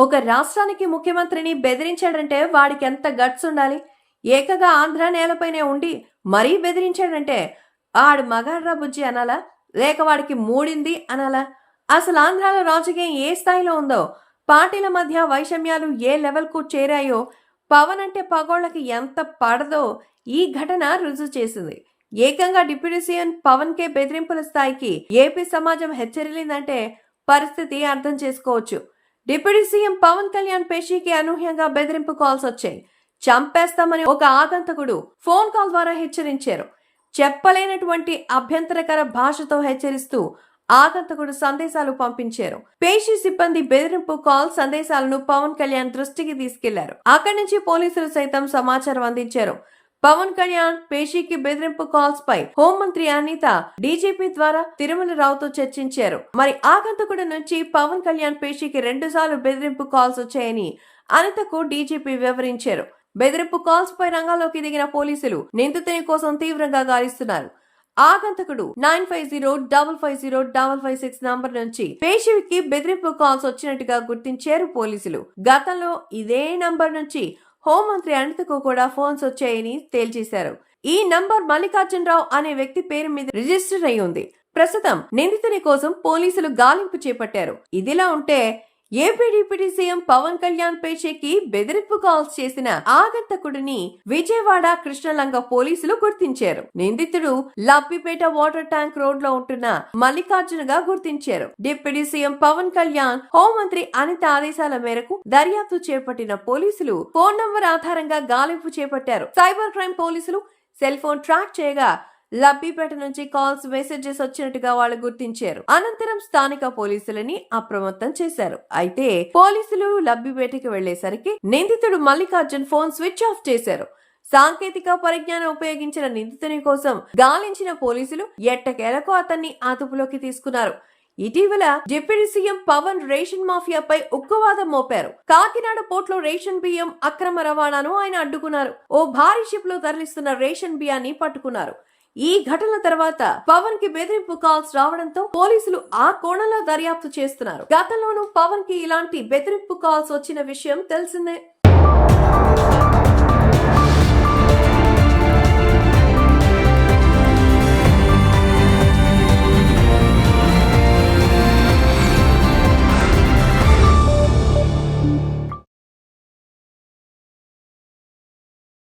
ఒక రాష్ట్రానికి ముఖ్యమంత్రిని బెదిరించాడంటే వాడికి ఎంత గట్స్ ఉండాలి. ఏకగా ఆంధ్ర నేలపైనే ఉండి మరీ బెదిరించాడంటే ఆడు మగాడ్రా బుజ్జి అనాలా, లేక వాడికి మూడింది అనాలా? అసలు ఆంధ్రాలో రాజకీయం ఏ స్థాయిలో ఉందో, పార్టీల మధ్య వైషమ్యాలు ఏ లెవెల్ కు చేరాయో, పవన్ అంటే పగోళ్లకి ఎంత పడదో ఈ ఘటన రుజువు చేసింది. ఏకంగా డిప్యూటీ సీఎం పవన్ కే బెదిరింపుల స్థాయికి ఏపీ సమాజం హెచ్చరిల్లిందంటే పరిస్థితి అర్థం చేసుకోవచ్చు. డిప్యూటీ సీఎం పవన్ కళ్యాణ్ పేషీకి అనూహ్యంగా బెదిరింపు కాల్స్ వచ్చాయి. చంపేస్తామని ఒక ఆగంతకుడు ఫోన్ కాల్ ద్వారా హెచ్చరించారు. చెప్పలేనటువంటి అభ్యంతరకర భాషతో హెచ్చరిస్తూ ఆగంతకుడు సందేశాలు పంపించారు. పేషీ సిబ్బంది బెదిరింపు కాల్ సందేశాలను పవన్ కళ్యాణ్ దృష్టికి తీసుకెళ్లారు. అక్కడి నుంచి పోలీసులు సైతం సమాచారం అందించారు. పవన్ కళ్యాణ్ పేషీకి బెదిరింపు కాల్స్ పై హోంమంత్రి అనిత డీజీపీ ద్వారా తిరుమల రావుతో చర్చించారు. మరి ఆగంతకుడి నుంచి పవన్ కళ్యాణ్ పేషీకి 2 సార్లు బెదిరింపు కాల్స్ వచ్చాయని అనితకు డీజీపీ వివరించారు. బెదిరింపు కాల్స్ పై రంగంలోకి దిగిన పోలీసులు నిందితుని కోసం తీవ్రంగా గాలిస్తున్నారు. ఆగంతకుడు 9505505556 నంబర్ నుంచి పేషీకి బెదిరింపు కాల్స్ వచ్చినట్టుగా గుర్తించారు పోలీసులు. గతంలో ఇదే నంబర్ నుంచి హోంమంత్రి అనితకు కూడా ఫోన్స్ వచ్చాయని తేల్చేశారు. ఈ నంబర్ మల్లికార్జునరావు అనే వ్యక్తి పేరు మీద రిజిస్టర్ అయి ఉంది. ప్రస్తుతం నిందితుని కోసం పోలీసులు గాలింపు చేపట్టారు. ఇదిలా ఉంటే AP deputy CM Pawan Kalyan పేషీకి బెదిరింపు కాల్స్ చేసిన ఆగంతకుడిని విజయవాడ కృష్ణలంక పోలీసులు గుర్తించారు. నిందితుడు లబ్బిపేట వాటర్ ట్యాంక్ రోడ్ లో ఉంటున్న మల్లికార్జునగా గుర్తించారు. డిప్యూటీ సీఎం పవన్ కళ్యాణ్ హోంమంత్రి అనిత ఆదేశాల మేరకు దర్యాప్తు చేపట్టిన పోలీసులు ఫోన్ నంబర్ ఆధారంగా గాలింపు చేపట్టారు. సైబర్ క్రైమ్ పోలీసులు సెల్ ఫోన్ ట్రాక్ చేయగా లబ్బిపేట నుంచి కాల్స్ మెసేజెస్ వచ్చినట్టుగా వాళ్ళు గుర్తించారు. అనంతరం స్థానిక పోలీసులని అప్రమత్తం చేశారు. అయితే పోలీసులు లబ్బిపేటకి వెళ్లేసరికి నిందితుడు మల్లికార్జున్ ఫోన్ స్విచ్ ఆఫ్ చేశారు. సాంకేతిక పరిజ్ఞానం ఉపయోగించిన నిందితుని కోసం గాలించిన పోలీసులు ఎట్టకేలకు అతన్ని అదుపులోకి తీసుకున్నారు. ఇటీవల డిప్యూటీ సీఎం పవన్ రేషన్ మాఫియాపై ఉక్కువాదం మోపారు. కాకినాడ పోర్టులో రేషన్ బియ్యం అక్రమ రవాణాను ఆయన అడ్డుకున్నారు. ఓ భారీ షిప్ లో తరలిస్తున్న రేషన్ బియ్యాన్ని పట్టుకున్నారు. ఈ ఘటన తర్వాత పవన్ కి బెదిరింపు కాల్స్ రావడంతో పోలీసులు ఆ కోణంలో దర్యాప్తు చేస్తున్నారు. గతంలోనూ పవన్ కి ఇలాంటి బెదిరింపు కాల్స్ వచ్చిన విషయం తెలిసిందే.